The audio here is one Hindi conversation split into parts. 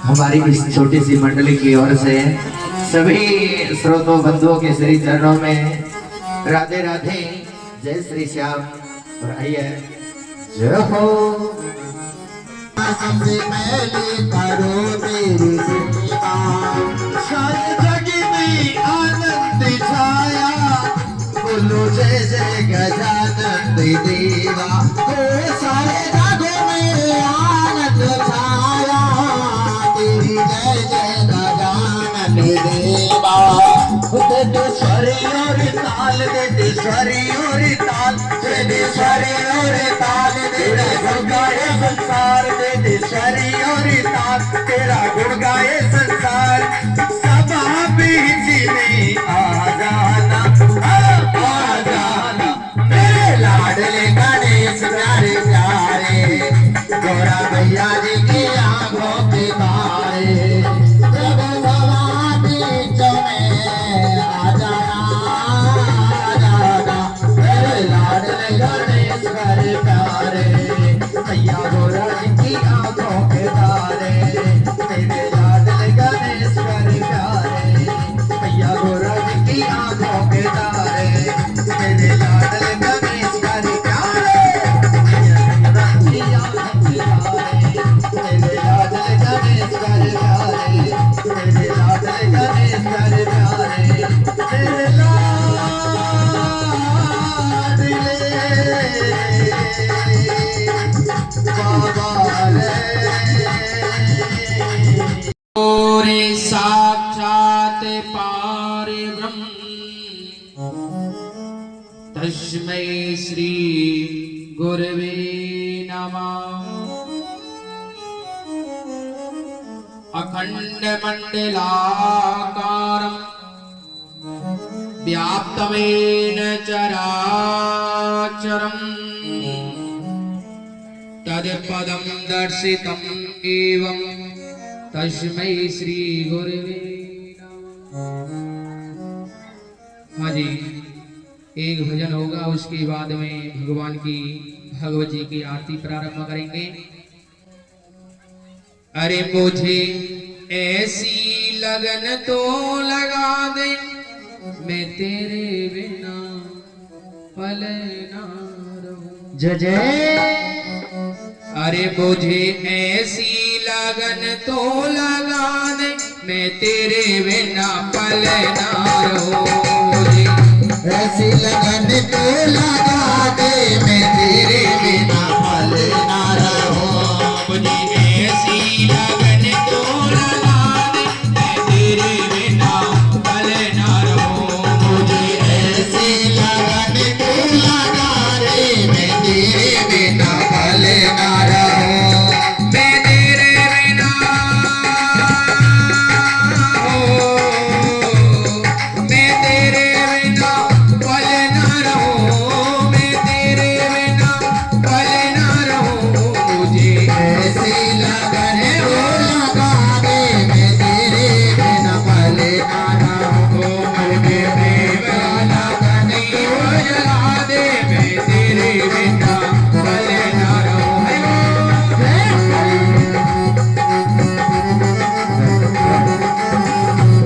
हमारी इस छोटी सी मंडली की ओर से सभी श्रोतों बंधुओं के श्री चरणों में राधे राधे, जय श्री श्याम। और आइए जय हो। सबसे पहले करो मेरी सेवा, सारे जग में आनंद छाया, बोलो जय जय गजानन देवा। सारे जगों में आनंद छाया, तेरी जय जय गजानन देवा। दे स्वरी और ताल, दे स्वरी और ताल, दे स्वरी और ताल, तेरा गुण गाए संसार। दे स्वरी और ताल, तेरा गुण गाए संसार। सब बीच में आ जाना, आ जाना मेरे लाडले गणेश प्यारे प्यारे, गौरा भैया जी की आंखों के तारे। जब सभा बीच में आ जाना, आ जाना मेरे लाडले गणेश प्यारे प्यारे, भैया गौरा जी की आंखों के तारे। मेरे लाडले गणेश प्यारे प्यारे, भैया गौरा जी की आंखों के तारे। मेरे लाडले गणेश प्यारे प्यारे, भैया गौरा जी की आंखों के तारे। मेरे लाडले गणेश प्यारे प्यारे, मेरे लाडले गणेश प्यारे प्यारे, मेरे रे साक्षात् पारब्रह्म तस्मै श्री गुरवे नमः। अखंड मंडलाकारं व्याप्तमेन चराचरम् तत्पदं दर्शितम् एवं तस्मै श्री गुरवे नमः। हाँ जी, एक भजन होगा, उसके बाद में भगवान की भगवत जी की आरती प्रारंभ करेंगे। अरे मुझे ऐसी लगन तो लगा दे, मैं तेरे बिना पल ना रहूं। जय जय। अरे मुझे ऐसी लगन तो लगा दे, मैं तेरे बिना पल ना रहूं। ऐसी लगन तो लगा दे, मैं तेरे बिना पल ना रहूं। मुझे ऐसी लगन तो लगा दे, मैं तेरे बिना पल ना रहूं। मुझे ऐसी लगन तो लगा दे, मैं तेरे बिना पल ना रहूं। मैं तेरे बिना हो, मैं तेरे बिना पल ना रहूं। मैं तेरे बिना पल ना रहूं। मुझे ऐसी लगन तो लगा दे, मैं तेरे बिना पल ना रहूं। मुझे प्रेम लगन तो जला दे, मैं तेरे बिना पल ना रहूं।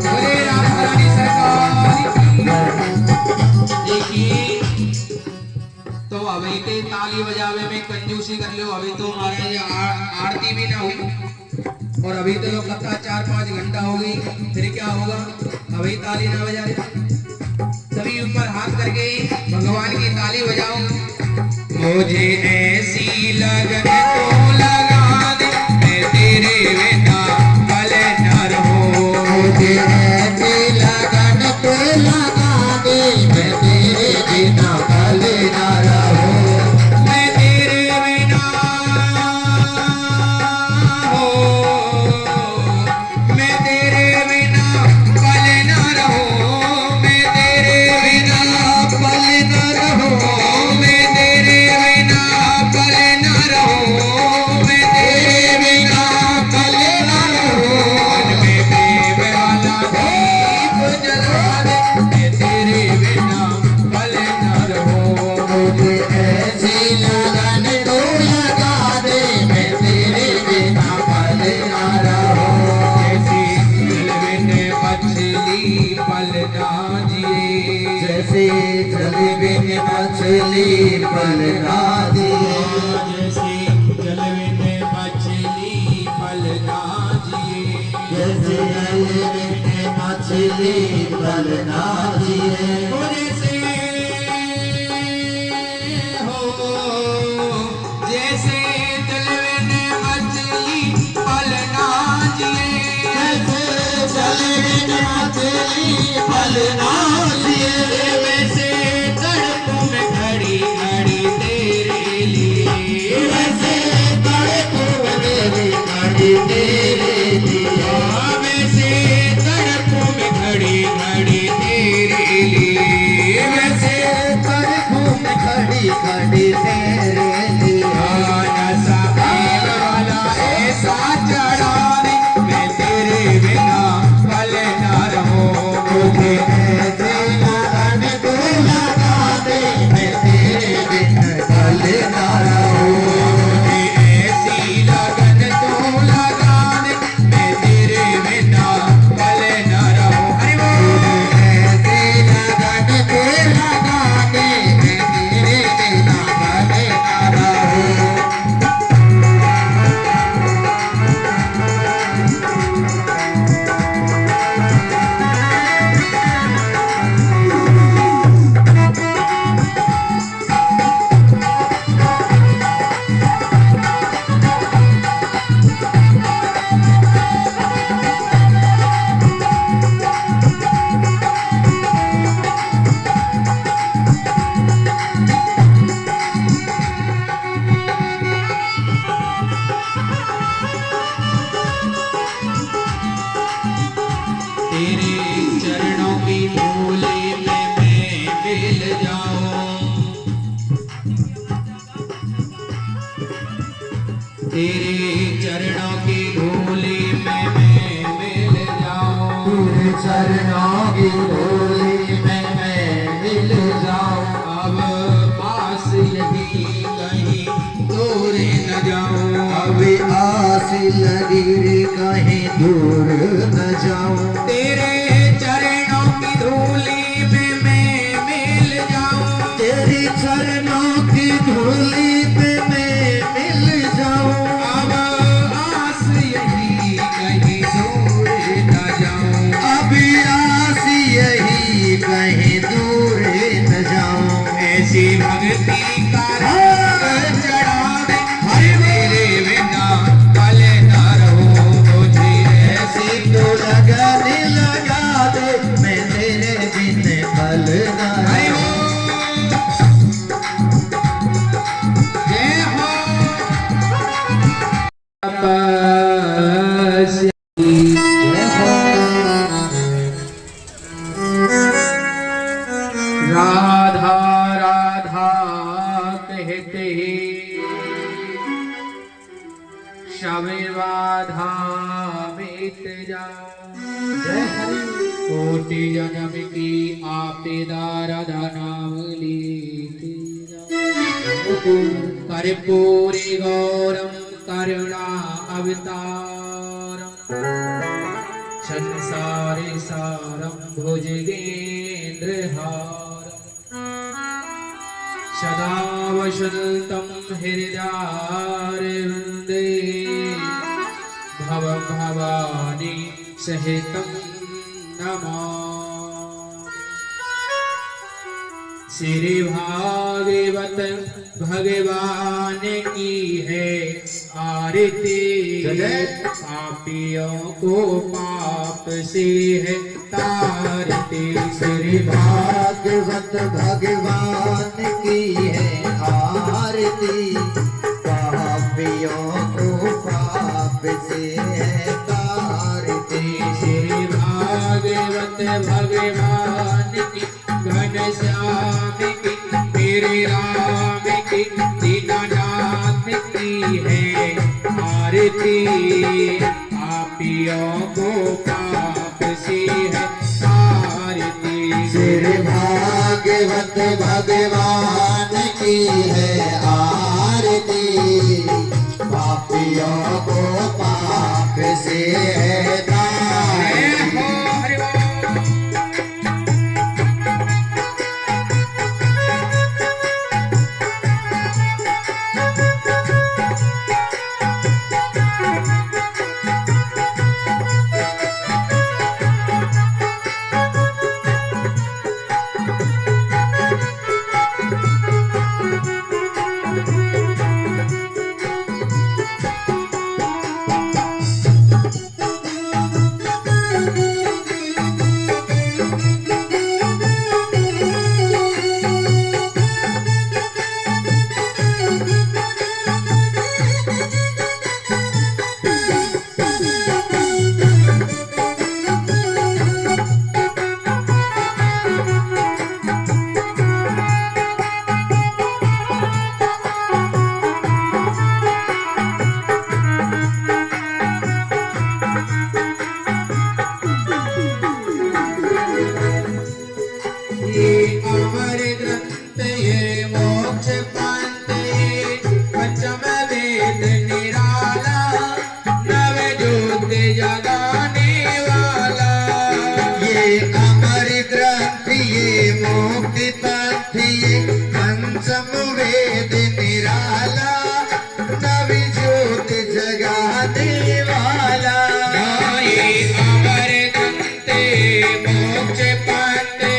बोले राधा रानी सरकार की। देखिए, तो अभी ते ताली बजावे में कंजूसी कर लो। अभी तो महाराज आरती भी ना हुई, और अभी तो लोग कथा 4-5 घंटा हो गई, फिर क्या होगा? अभी ताली ना बजा रहे। सभी ऊपर हाथ करके भगवान की ताली बजाओ। मुझे ऐसी लगन तो लगा दे, मैं तेरे बिना पल ना रहूं। मुझे ऐसी लगन तो लगा दे, मैं तेरे बिना पल ना रहूं। मैं तेरे बिना हो, मैं तेरे बिना पल ना रहूं। मैं तेरे बिना पल ना रहूं। मैं तेरे बिना पल ना रहूं। मैं तेरे बिना पल जैसे जल बिन मछली पल ना जिए जैसे जल बिन मछली पल ना जिए जैसे जल बिन मछली पल ना जिए जैसे हो जैसे जल बिन मछली पल ना जिए जैसे जल बिन मछली पल ना जिए वैसे तड़पों में खड़ी खड़ी तेरे लिए वैसे तड़पों में खड़ी तेरे लिए वैसे तड़पों में खड़ी खड़ी तेरे लिए वैसे तड़पों में खड़ी खड़ी तेरे लिए नशा पीने वाला ऐसा चढ़ाने मैं तेरे बिना पल ना रहूं मुझे ऐसे लगन को लगा दे मैं तेरे बिन पल ना रहूं मुझे ऐसी लगन तो लगा दे मैं तेरे बिना पल ना रहूं अरे वो ऐसे लगन को लगा दे मैं तेरे बिना पल ना रहूं तेरे चरणों की धूली में मैं मिल जाऊं तेरे चरणों की धूली में मैं मिल जाऊं तेरे चरणों की धूली में मैं मिल जाऊं अब पास यही कहीं दूर न जाऊं अभी आस लगी कहीं दूर न जाऊं तेरे चरणों की धूली में मैं मिल जाऊं तेरी चरणों की धूली पे मैं मिल जाऊं अब आस यही कहीं दूर न जाऊं अभी आस यही कहीं दूर न जाऊं ऐसी भक्ति का रंग चढ़ा दे हर मेरे बिना पल न रहूं मुझे ऐसी तो लगन लगा दे मैं तेरे बिन पल ना हरि रहूं। ओम जय हो जय हो राधा राधा कहते शबे बाधा मिट जाओ जय हरि कोटि जन्म की आपदा राधा नाम लेते जाओ कर्पूरी गौरम करुणा अवतारम संसारे सारम भुजगेन्द्रहारम सदा वसन्तं हृदयारविन्दे भवं भवानी सहितं नमामि श्री भागवत भगवान की है आरती पापियों को पाप से है तारती श्री भागवत भगवान की है आरती पापियों को पाप से है तारती श्री भागवत भगवान की घनश्याम की मेरे राम की दीनानाथ की है आरती पापियों को पाप से है तारती श्री भागवत भगवान की है आरती पापियों को पाप से है तारती हरि बोल। जगाने वाला। ये अमर ग्रंथ ये मुक्ति पंथ ये पंचम वेद निराला नवी ज्योति जगाने वाला। ये अमर ग्रंथे मोक्ष पंथे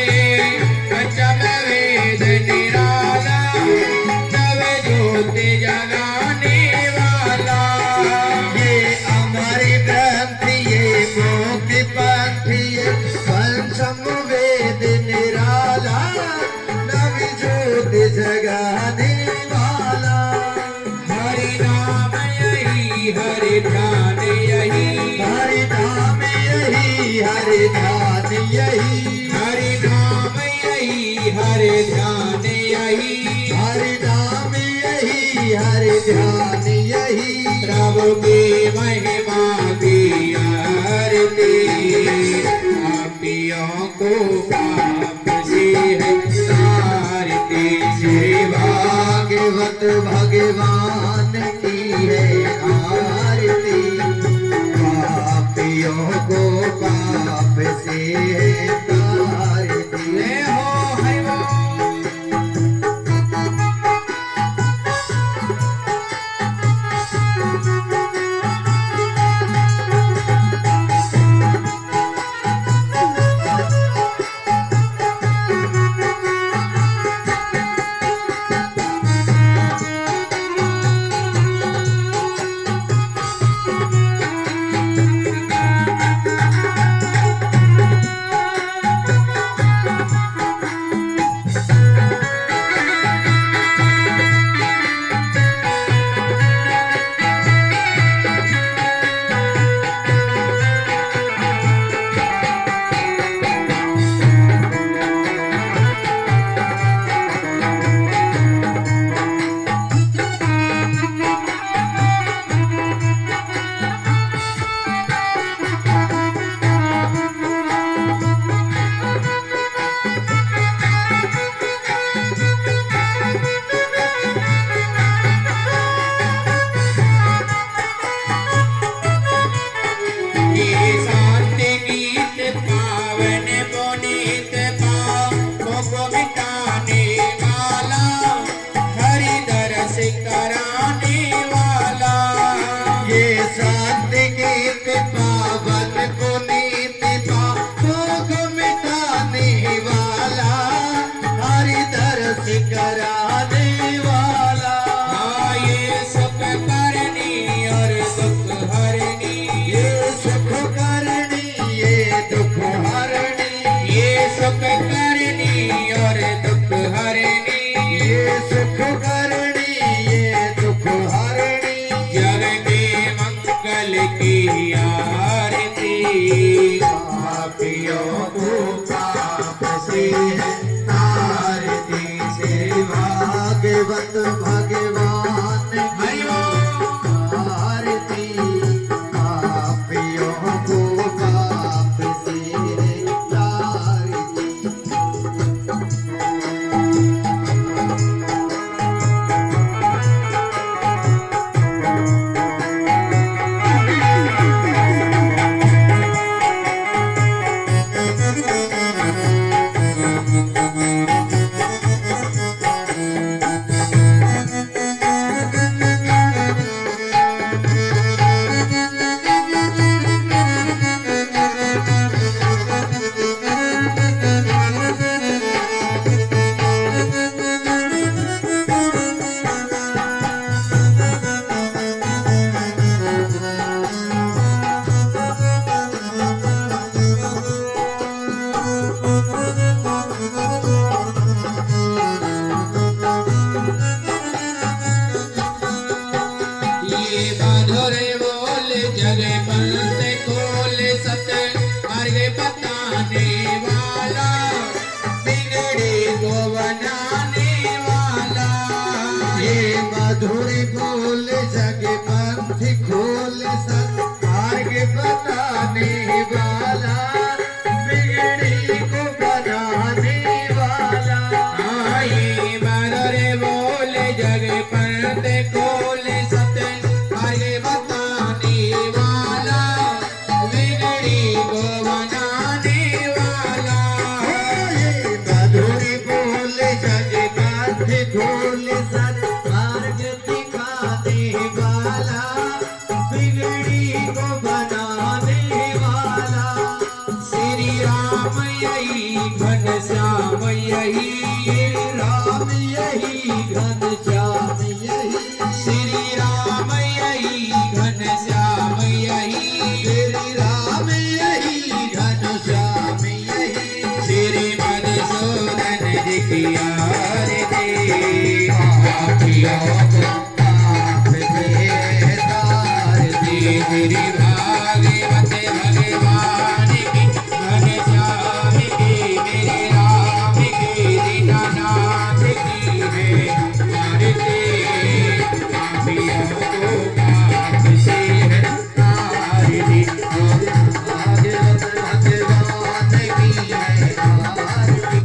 पंचम वेद निराला नव ज्योति जगाने वाला। ये अमर ग्रंथ ये मुक्ति पंथ ये पंचम वेद निराला नवी ज्योति जगाने वाला। हरि नाम यही हरि ध्यान यही हरि नाम यही हरि ध्यान यही हरि नाम यही हरि ध्यान यही हरि नाम यही हरि ध्यान यही। प्रभु की महिमा की आरती पापियों को पाप से है तारती। श्री भागवत भगवान की है आरती पापियों को पाप से है तारती। जय हो हरि बोल। भगवत भगवान आरती पापियों को पाप से तारती। मधुरी बोल जग पंथ खोल सब आगे बताने वाला बिगड़ी को बनाने वाला। आई मधुरे बोल जग पंथ खोल सत आगे बताने वाला घनश्याम यही राम यही घनश्याम यही श्री राम यही घनश्याम यही श्री राम यही घनश्याम यही श्री मधुसूदन जी की आरती आँखियों को आप बेदार श्री भागवत भगवान की घनश्याम की मेरे राम की दीनानाथ की है आरती आँखियों को पाप से आरती भागवत भगवान की है आरती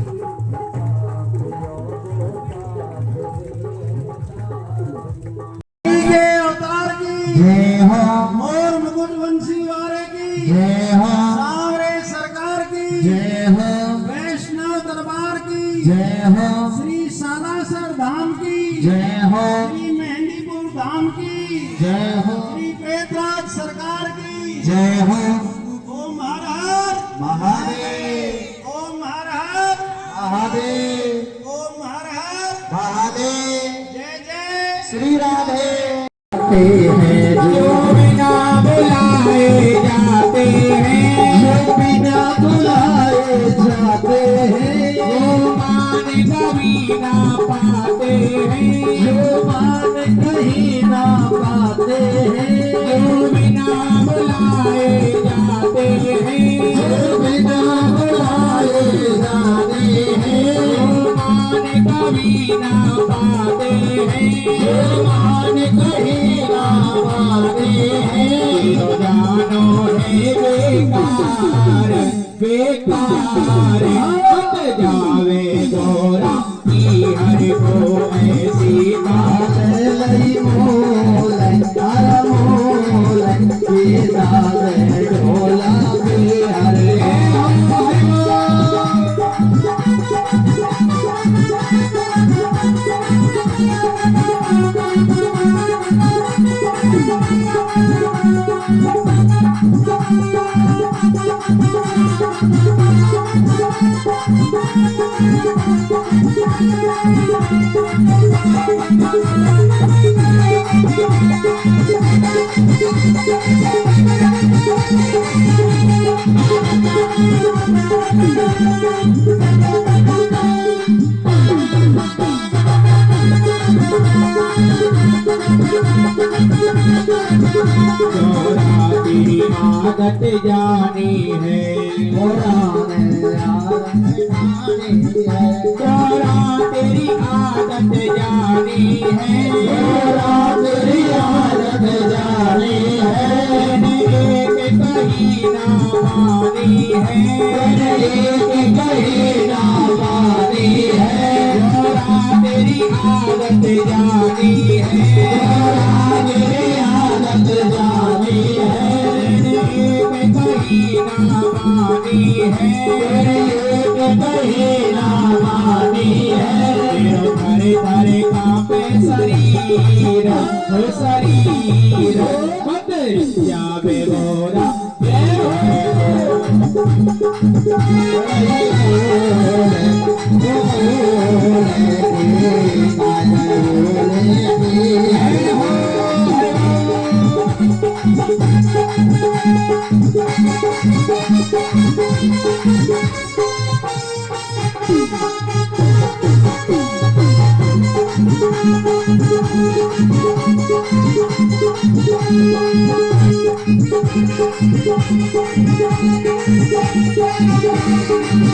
के अवतार की जय हो और मुकुट वंशी वाले की जय हो सावरे सरकार की जय हो वैष्णव दरबार की जय हो श्री सालासर धाम की जय हो श्री मेहंदीपुर धाम की जय हो श्री पेटराज सरकार की जय हो ओम हर हर महादेव ओम हर हर महादेव ओम हर हर महादेव जय जय श्री राधे हैं जो बिना बुलाए जाते हैं जो बिना बुलाए जाते हैं जो मान कभी ना पाते हैं जो मान कहीं ना पाते हैं जो बिना बुलाए जाते हैं जो बिना बुलाए जाते हैं जो मान कभी ना पाते हैं जो मान कहीं ना पाते हैं तो जानो है बेकार बेकार हट जावे गोरा की हर को ऐसी बात लई मोल हर मोल ये दावे ढोला बिहार गोरा तेरी आदत जानी है गोरा तेरी आदत जानी है तेरी आदत जानी है एक कहीं ना मानी है एक कहीं ना मानी है गोरा तेरी आदत जानी है तेरी आदत जानी है एक कहीं ना मानी है एक कहीं ना मानी है थारे थारे कांपे शरीर हो शरीर मत जावे गोरा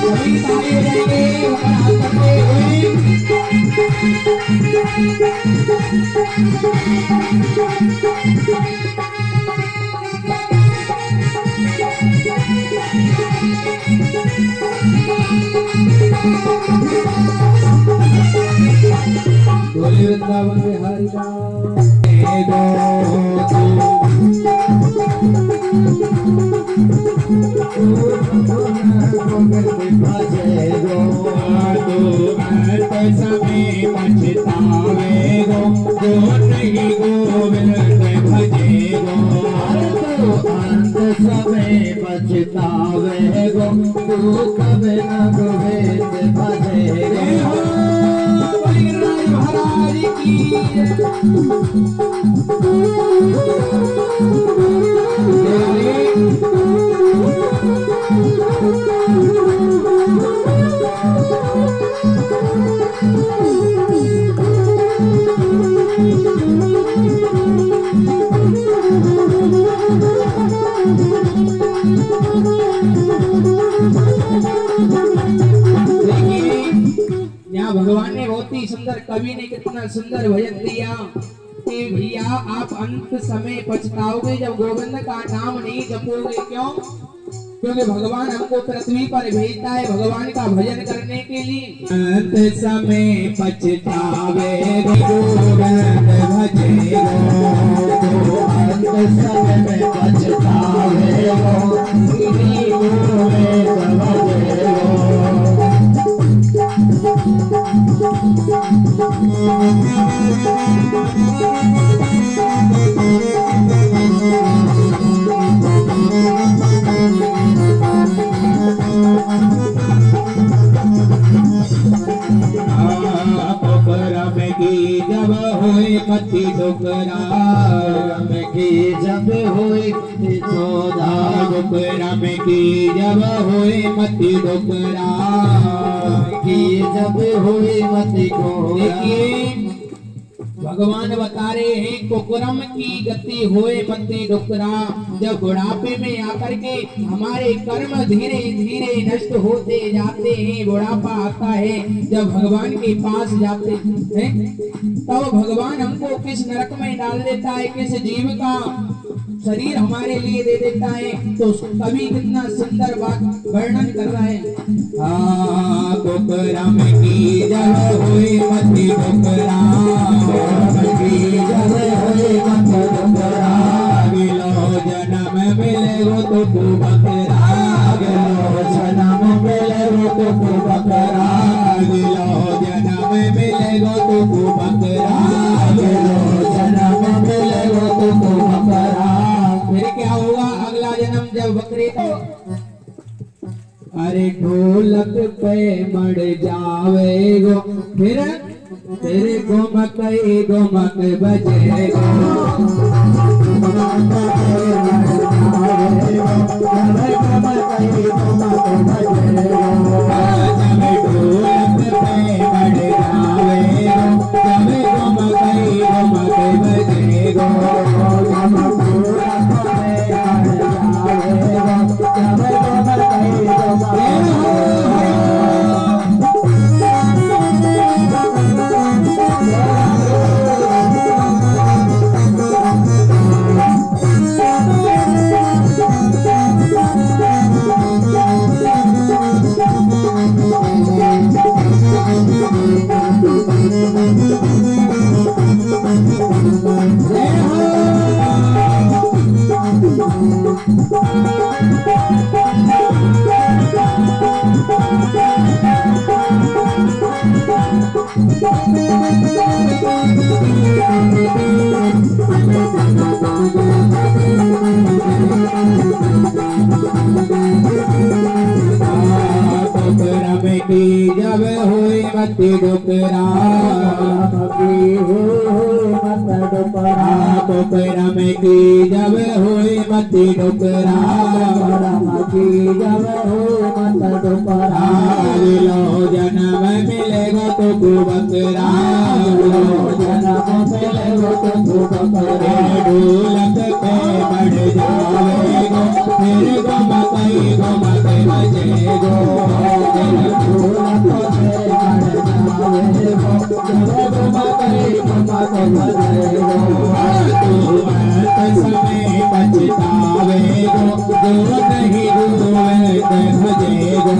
सभी ताली बजाएंगे ऊपर हाथ करते हुए बोले वृंदावन बिहारी समय पछतावे गो जो नहीं गोविंद भजे गो अंत समय पछतावे गो दुख बिना गोविंद भजे गो बलिराज महाराज की यहाँ भगवान ने बहुत ही सुंदर, कवि ने कितना सुंदर भजन दिया कि भैया आप अंत समय पछताओगे जब गोविंद का नाम नहीं जपोगे। क्यों? क्योंकि भगवान हमको पृथ्वी पर भेजता है भगवान का भजन करने के लिए। अंत समय पछतावे गोविंद भजे गो, अंत समय पछतावे गो गोविंद भजे गो। जब होए मति डुकरा में की जब हुई चौधा डुकरा में की जब होए मति डुकरा की जब हुई मति को। देखिए भगवान बता रहे हैं कुकरम की गति होए मति डुकरा। जब बुढ़ापे में आकर के हमारे कर्म धीरे धीरे नष्ट होते जाते हैं, बुढ़ापा आता है, जब भगवान के पास जाते हैं तब भगवान हमको किस नरक में डाल देता है, किस जीव का शरीर हमारे लिए दे देता है। तो कवि कितना सुंदर बात वर्णन कर रहा है। कुकरम की जब होए मति डुकरा, जन्म मिले वो तो बकरा, जन्म मिले वो तो बकरा, जन्म मिले वो तो बकरा, जन्म मिले वो तो बकरा। फिर क्या होगा अगला जन्म जब बकरे को? अरे ढोलक पे मर जावे गो, फिर तेरे गोमक बजे जब हुई मति डुकरा, कुकरम की जब हुई मति डुकरा, जन्म मिलेगा तो बकरा, ढोलक पे बढ़ जाएगा, फिर गमकई बजेगो, समय पछतावे गो, जो नहीं भजेगो,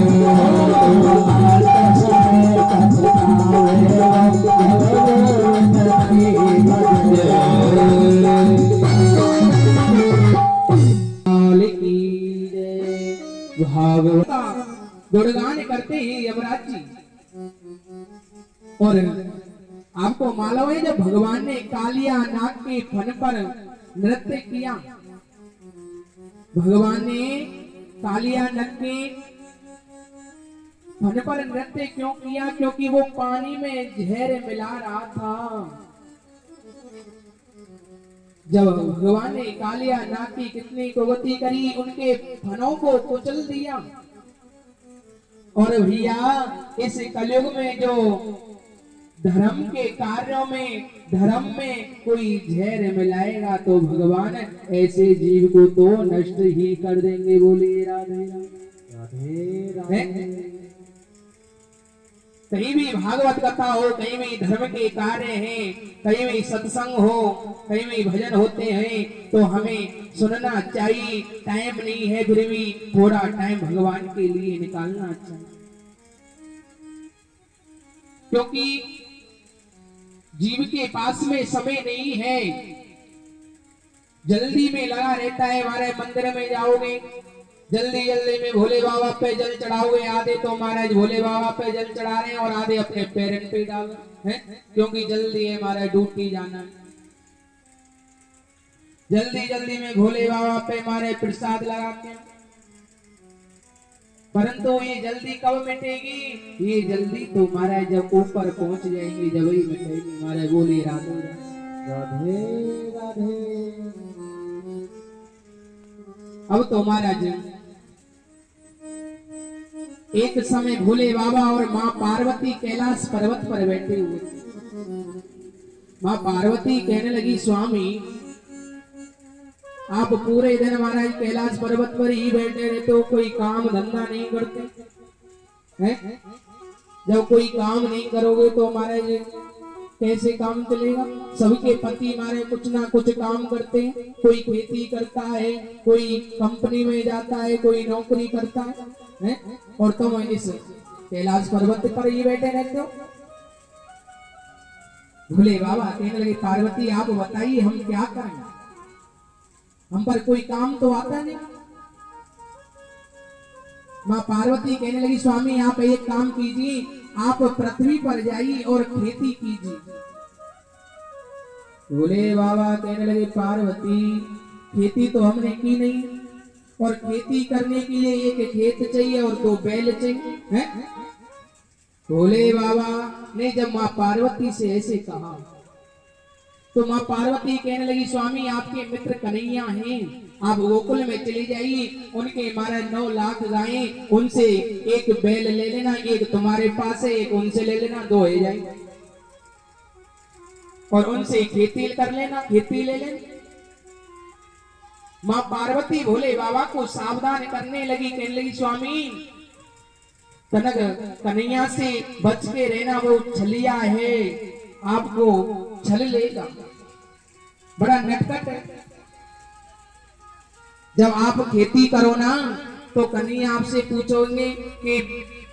गुणगान करते हैं यमराज जी। और आपको मालूम है जब भगवान ने कालिया नाग के फन पर नृत्य किया भगवान ने कालिया नग के फन पर नृत्य क्यों किया? क्योंकि वो पानी में जहर मिला रहा था। जब भगवान ने कालिया नाग की कितनी कुगति करी, उनके फनों को कुचल दिया। और भैया इस कलयुग में जो धर्म के कार्यों में, धर्म में कोई जहर मिलाएगा तो भगवान ऐसे जीव को तो नष्ट ही कर देंगे। बोलिए राधे राधे राधे। कहीं भी भागवत कथा हो, कहीं भी धर्म के कार्य हैं, कहीं भी सत्संग हो, कहीं भी भजन होते हैं तो हमें सुनना चाहिए। टाइम नहीं है फिर भी थोड़ा टाइम भगवान के लिए निकालना चाहिए, क्योंकि जीव के पास में समय नहीं है। जल्दी में लगा रहता है। हमारे मंदिर में जाओगे, जल्दी जल्दी में भोले बाबा पे जल चढ़ाओगे। आधे तो महाराज भोले बाबा पे जल चढ़ा रहे हैं और आधे अपने पेरेंट पे डाल रहे हैं, क्योंकि जल्दी है महाराज ड्यूटी जाना है। जल्दी जल्दी में भोले बाबा पे हमारे प्रसाद लगाते हैं, परंतु ये जल्दी कब मिटेगी? ये जल्दी तो महाराज जब ऊपर पहुंच जाएंगे जब ही मिटेगी। महाराज बोले राधे राधे राधे। अब तो महाराज एक समय भोले बाबा और माँ पार्वती कैलाश पर्वत पर बैठे हुए थे। माँ पार्वती कहने लगी, स्वामी आप पूरे दिन महाराज कैलाश पर्वत पर ही बैठे रहते हो, कोई काम धंधा नहीं करते हैं? जब कोई काम नहीं करोगे तो महाराज कैसे काम चलेगा? सबके पति हमारे कुछ ना कुछ काम करते हैं। कोई खेती करता है, कोई कंपनी में जाता है, कोई नौकरी करता है, और तुम इस कैलाश पर्वत पर ही बैठे रहते हो। भोले बाबा कहने लगे, पार्वती आप बताइए हम क्या करें? हम पर कोई काम तो आता नहीं। माँ पार्वती कहने लगी, स्वामी आप एक काम कीजिए, आप पृथ्वी पर जाइए और खेती कीजिए। भोले बाबा कहने लगे, पार्वती खेती तो हमने की नहीं, और खेती करने के लिए एक खेत चाहिए और 2 बैल चाहिए हैं? भोले बाबा ने जब माँ पार्वती से ऐसे कहा तो माँ पार्वती कहने लगी, स्वामी आपके मित्र कन्हैया हैं, आप गोकुल में चली जाइए, उनके मारे 9 लाख गायें, उनसे एक बैल ले लेना, एक तुम्हारे पास है, एक उनसे ले लेना, 2 हो जाएंगे, और उनसे खेती कर लेना, खेती ले लेना। माँ पार्वती भोले बाबा को सावधान करने लगी, कहने लगी, स्वामी कन्हैया से बच के रहना, वो छलिया है, आपको छल लेगा, बड़ा नटखट है। जब आप खेती करो ना तो कन्हैया आपसे पूछोगे कि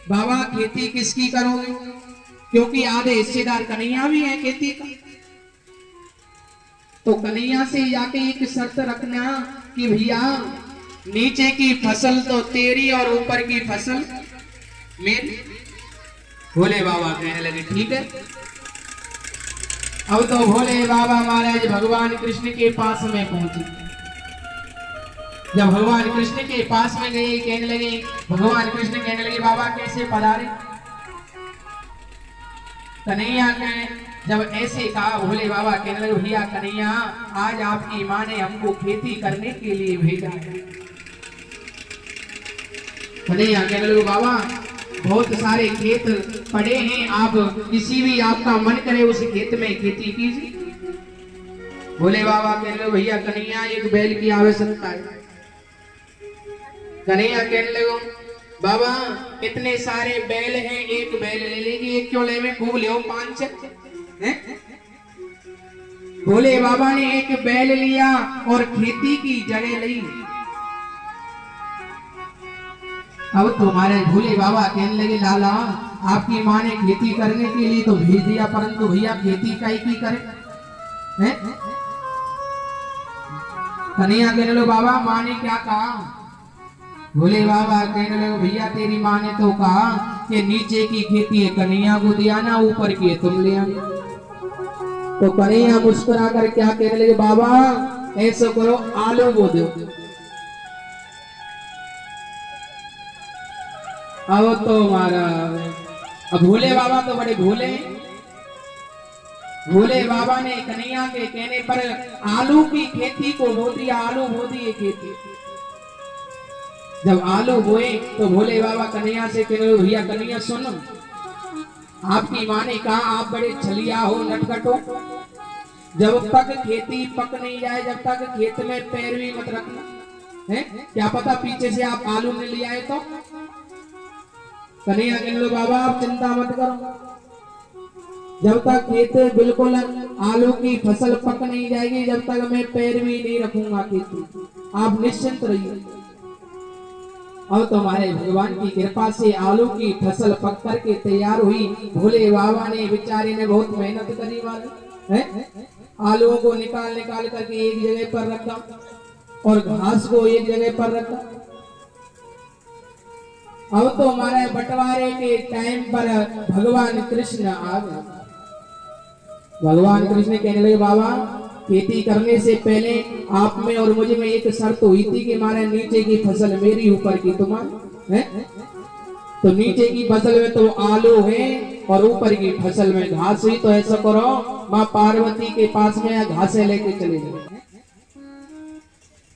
बाबा खेती किसकी करोगे, क्योंकि आधे हिस्सेदार कन्हैया भी है खेती का। तो कन्हैया से जाके एक शर्त रखना कि भैया नीचे की फसल तो तेरी और ऊपर की फसल मेरी। भोले बाबा कहने लगे, ठीक है। अब तो भोले बाबा महाराज भगवान कृष्ण के पास में पहुंचे। जब भगवान कृष्ण के पास में गए, कहने लगे, भगवान कृष्ण कहने लगे, बाबा कैसे पधारे? कन्हैया कहे, जब ऐसे कहा भोले बाबा कहने लगे, भैया कन्हैया आज आपकी माँ ने हमको खेती करने के लिए भेजा है। कन्हैया कहने लगे, बाबा बहुत सारे खेत पड़े हैं, आप किसी भी आपका मन करे उस खेत में खेती कीजिए। भोले बाबा कहने लगे, भैया कन्हैया एक बैल की आवश्यकता है। कन्हैया कहने लगे, बाबा इतने सारे बैल हैं, एक बैल ले लीजिए। एक क्यों ले, खूब ले 5-6 हैं? भोले बाबा ने एक बैल लिया और खेती की जगह ली। अब तुम्हारे भोले बाबा कहने लगे, लाला आपकी माँ ने खेती करने के लिए तो भेज दिया, परंतु भैया खेती काहे की करे हैं? कन्हैया कहने लगे, बाबा माँ ने क्या कहा? भोले बाबा कहने लगे, भैया तेरी माँ ने तो कहा कि नीचे की खेती है कन्हैया को दिया ना, ऊपर की है तुम ले आना। तो कन्हैया मुस्कुरा कर क्या कहने लगे, बाबा ऐसा करो आलू बो दो। अब तो महाराज, अब भोले बाबा तो बड़े भोले हैं। भोले बाबा ने कन्हैया के कहने पर आलू की खेती को बो दिया, आलू बो दिए खेती। जब आलू बोए तो भोले बाबा कन्हैया से कह रहे, भैया कन्हैया सुन, आपकी माँ ने कहा आप बड़े छलिया हो, नटखट हो, जब तक खेती पक नहीं जाए, जब तक खेत में पैर भी मत रखना है, क्या पता पीछे से आप आलू ने ले आए तो। कन्हैया कह लो बाबा आप चिंता मत करो, जब तक खेत बिल्कुल आलू की फसल पक नहीं जाएगी, जब तक मैं पैर भी नहीं रखूंगा खेती, आप निश्चिंत रहिए। अब तुम्हारे भगवान की कृपा से आलू की फसल पक करके तैयार हुई। भोले बाबा ने बेचारे ने बहुत मेहनत करी वाले है, आलूओं को निकाल निकाल करके एक जगह पर रखा और घास को एक जगह पर रखा। अब तो हमारे बंटवारे के टाइम पर भगवान कृष्ण आ गए। भगवान कृष्ण कहने लगे बाबा खेती करने से पहले आप में और मुझे में एक शर्त हुई थी कि हमारे नीचे की फसल मेरी, ऊपर की तुम्हारी है। तो नीचे की फसल में तो आलू है और ऊपर की फसल में घास हुई, तो ऐसा करो माँ पार्वती के पास में घासें लेके चले जाओ।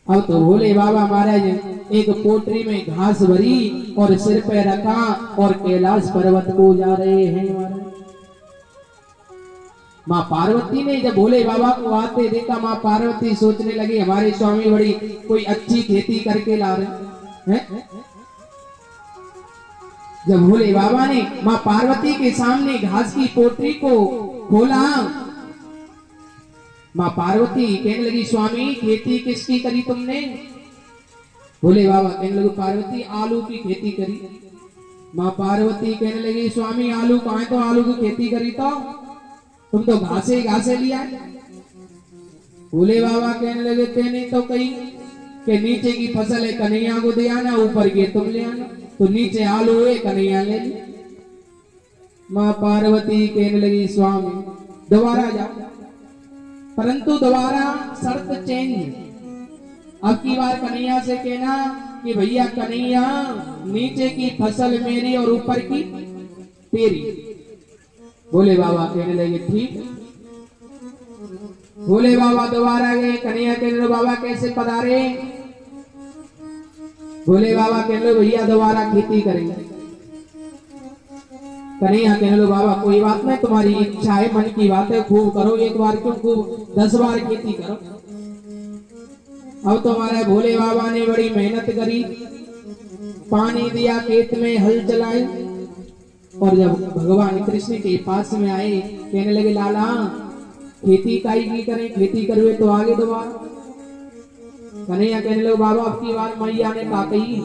अब तो भोले बाबा महाराज एक पोटरी में घास भरी और सिर पे रखा और कैलाश पर्वत को जा रहे हैं महाराज। माँ पार्वती ने जब भोले बाबा को आते देखा, माँ पार्वती सोचने लगी हमारे स्वामी बड़ी कोई अच्छी खेती करके ला रहे हैं। जब भोले बाबा ने माँ पार्वती के सामने घास की पोटरी को खोला, माँ पार्वती कहने लगी स्वामी खेती किसकी करी तुमने? भोले बाबा कहने लगे पार्वती आलू की खेती करी। माँ पार्वती कहने लगी स्वामी आलू कहाँ है? तो आलू की खेती करी तो तुम तो घासे घासे लिया। भोले बाबा कहने लगे तेने तो कही कि नीचे की फसल है कन्हैया को दे आना, ऊपर के तुम ले आना, तो नीचे आलू है कन्हैया ले ली। माँ पार्वती कहने लगी स्वामी दोबारा जाओ, परंतु दोबारा शर्त चेंज, अब की बार कन्हैया से कहना कि भैया कन्हैया नीचे की फसल मेरी और ऊपर की तेरी। भोले बाबा कहने लगे ठीक। भोले बाबा दोबारा गए, कन्हैया कहने लगे बाबा कैसे पधारे? भोले बाबा कहने लगे भैया दोबारा खेती करेंगे। कन्हैया कहने लगे बाबा कोई बात नहीं, तुम्हारी इच्छा है, मन की बात है, खूब करो, एक बार क्यों खूब 10 बार खेती करो। अब तो हमारे भोले बाबा ने बड़ी मेहनत करी, पानी दिया, खेत में हल चलाए, और जब भगवान कृष्ण के पास में आए कहने लगे लाला खेती काई की करें, खेती करवे तो आगे दोबारा। कन्हैया कहने लगे बाबा अब की बार मैया ने कहा कही।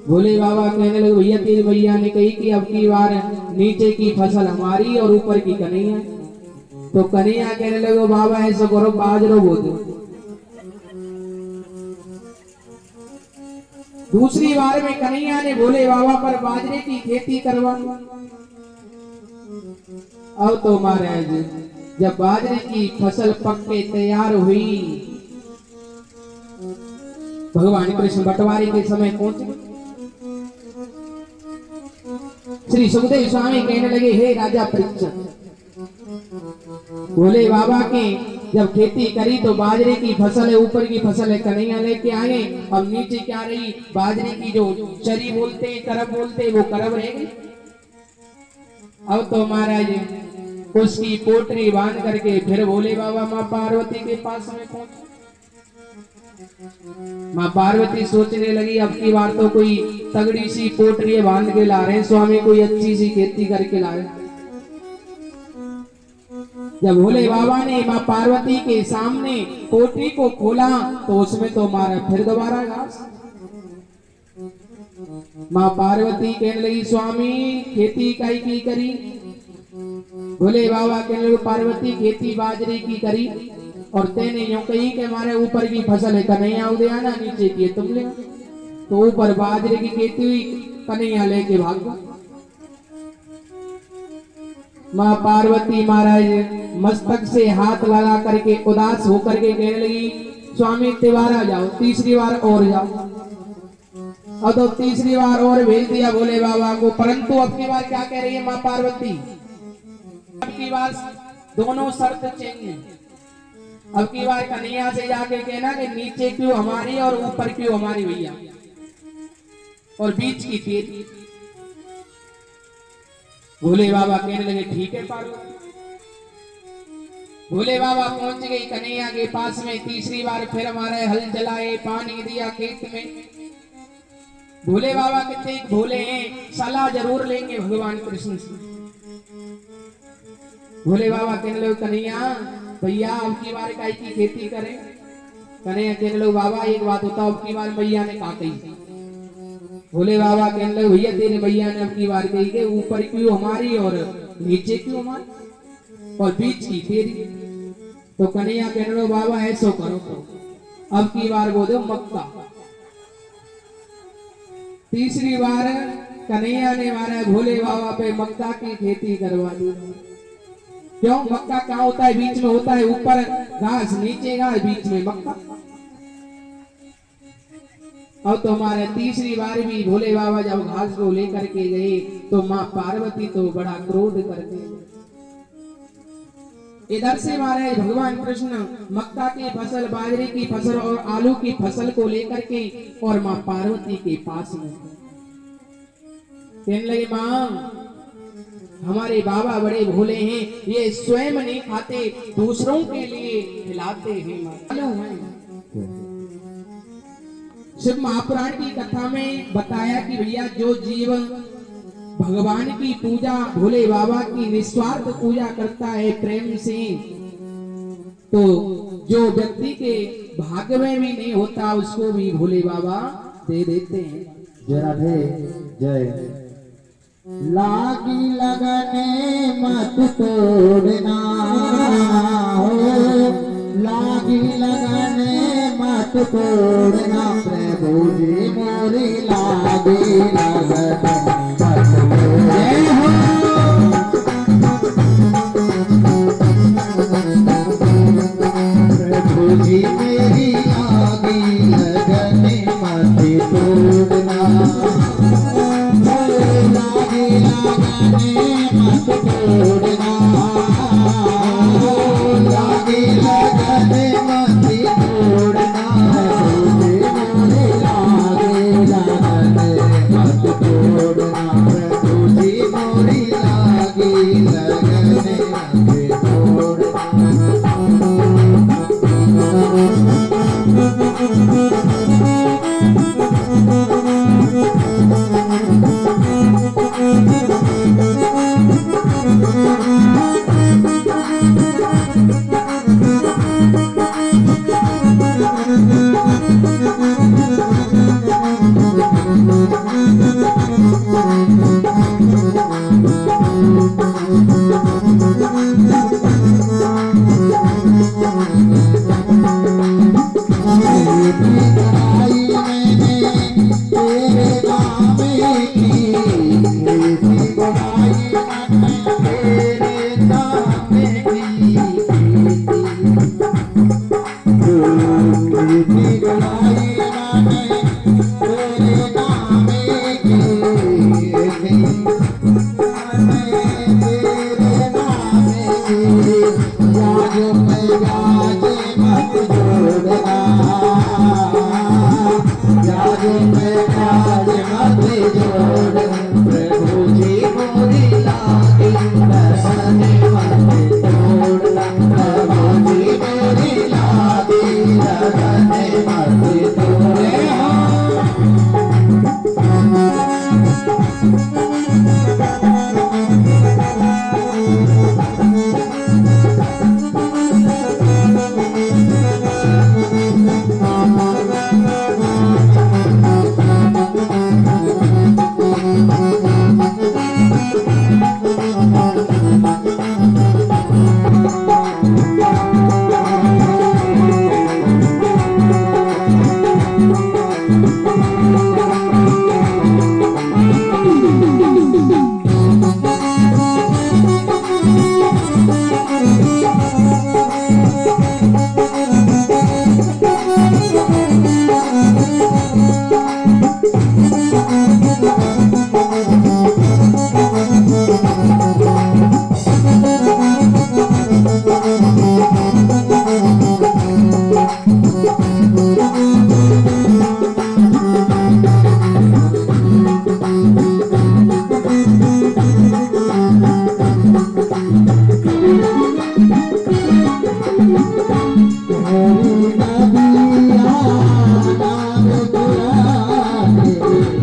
भोले बाबा कहने लगे भैया तेरी मैया ने कही कि अब की बार नीचे की फसल हमारी और ऊपर की कन्हैया। तो कन्हैया कहने लगे बाबा ऐसा करो बाजरो बो दो। दूसरी बार में कन्हैया ने भोले बाबा पर बाजरे की खेती करवा। अब तो महाराज जब बाजरे की फसल पक के तैयार हुई, भगवान कृष्ण बंटवारे के समय पहुंचे। श्री सुखदेव स्वामी कहने लगे हे राजा परीक्षित, भोले बाबा के जब खेती करी तो बाजरे की फसल है, ऊपर की फसल है कन्हैया लेके आए, अब नीचे क्या रही बाजरे की जो चरी बोलते हैं, करब बोलते हैं, वो करब रहेगी। अब तो महाराज उसकी पोटरी बांध करके फिर भोले बाबा माँ पार्वती के पास में पहुंचे। माँ पार्वती सोचने लगी अब की बार तो कोई तगड़ी सी पोटरी बांध के ला रहे हैं स्वामी, कोई अच्छी सी खेती करके ला रहे हैं। जब भोले बाबा ने माँ पार्वती के सामने पोटरी को खोला तो उसमें तो मारा फिर दोबारा घास। माँ पार्वती कहने लगी स्वामी खेती काई की करी? भोले बाबा कहने लगे पार्वती खेती बाजरे की करी, और तेने यूं कही कि हमारे ऊपर की फसल है कन्हैया उदय आना, नीचे की तुम ले। तो ऊपर बाजरे की खेती हुई, कन्हैया लेके भाग गया। माँ पार्वती महाराज मस्तक से हाथ लगा करके उदास होकर के कहने लगी स्वामी तिवारा जाओ, तीसरी बार और जाओ। अब तो तीसरी बार और भेज दिया भोले बाबा को, परंतु अब की बार क्या कह रही है माँ पार्वती, अब की बार दोनों शर्त चाहिए। अब की बार कन्हैया से जाके कहना कि नीचे क्यों हमारी और ऊपर क्यों हमारी भैया, और बीच की तेरी। भोले बाबा कहने लगे ठीक है पार्वती। भोले बाबा पहुंच गई कन्हैया के पास में, तीसरी बार फिर हमारे हल जलाए, पानी दिया खेत में। भोले बाबा कितने भोले हैं, सलाह जरूर लेंगे भगवान कृष्ण से। भोले बाबा कहने लगे कन्हैया भैया अब की बार गाय की खेती करें। कन्हैया कहने लगे बाबा एक बात बताओ, अब की बार भैया ने कहा कही। भोले बाबा कहने लगे भैया तेरे भैया ने अब की बार कही के ऊपर क्यों हमारी और नीचे क्यों हमारी और बीच की तेरी। तो कन्हैया कहने लगे बाबा ऐसो करो तो अब की बार वो दो मक्का। तीसरी बार कन्हैया ने हमारे भोले बाबा पे मक्का की खेती करवा दी। क्यों, मक्का कहाँ होता है, बीच में होता है, ऊपर घास नीचे घास बीच में मक्का। अब तो हमारे तीसरी बार भी भोले बाबा जब घास को लेकर के गए तो माँ पार्वती तो बड़ा क्रोध करते। इधर से हमारे भगवान कृष्ण मक्का की फसल, बाजरे की फसल और आलू की फसल को लेकर के और माँ पार्वती के पास में कहने लगे माँ हमारे बाबा बड़े भोले हैं, ये स्वयं नहीं खाते दूसरों के लिए खिलाते हैं। मालूम है शिव महापुराण की कथा में बताया कि भैया जो जीव भगवान की पूजा, भोले बाबा की निस्वार्थ पूजा करता है प्रेम से, तो जो व्यक्ति के भाग्य में भी नहीं होता उसको भी भोले बाबा दे देते हैं। जय राधे जय। लागी लगने मत तोड़ना हो, लागी लगने मत तोड़ना, प्रभु जी मोरी लागी लगने मत तोड़ना। प्रभु जी मेरी लागी लगने मत तोड़ना, मत तोड़ना, लागी लगने मत तोड़ना, मोरे लागे लगने मत तोड़ना, प्रभु जी मोरी लागी लगने मत तोड़ना।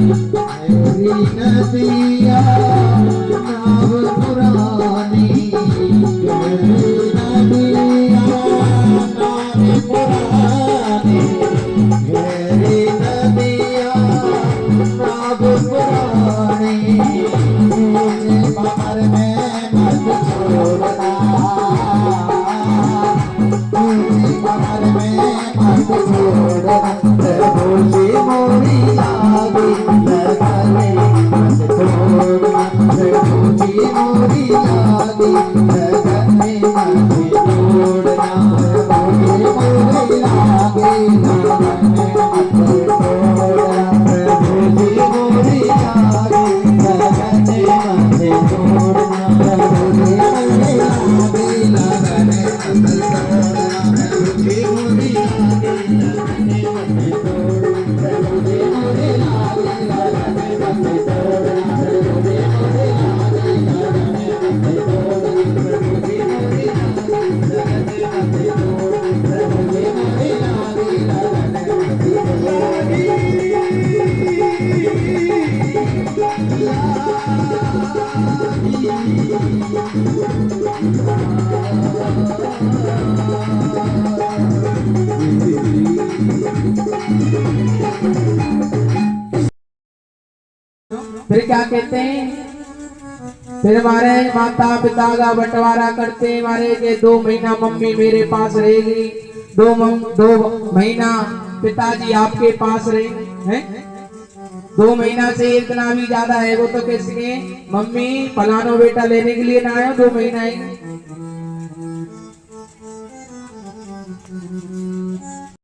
मेरी नदिया नाव पुरानी, मेरी नदिया नाव पुरानी, मेरी नदिया नाव पुरानी, मुझे पार में मत छोड़ना, मुझे पार में मत छोड़ना, प्रभु जी मोरी लागी लगाने मत छोड़ना, प्रभु जी मोरी लागी लगाने मत छोड़ना, प्रभु जी मोरी लागी लगाने मत छोड़ना, प्रभु जी मोरी लागी लगाने मत छोड़ना, प्रभु जी मोरी लागी लगाने मत छोड़ना, प्रभु जी मोरी लागी लगाने मत छोड़ना, प्रभु जी मोरी लागी लगाने मत छोड़ना, प्रभु जी मोरी लागी लगाने मत छोड़ना, प्रभु जी मोरी लागी लगाने मत छोड़ना, प्रभु जी मोरी लागी लगाने फिर क्या कहते हैं, फिर हमारे माता पिता का बंटवारा करते हमारे के 2 महीना मम्मी मेरे पास रहेगी, 2 महीना पिताजी आपके पास रहेंगे हैं। 2 महीना से इतना भी ज्यादा है वो तो किसके, मम्मी फलानो बेटा लेने के लिए ना आयो, 2 महीना है।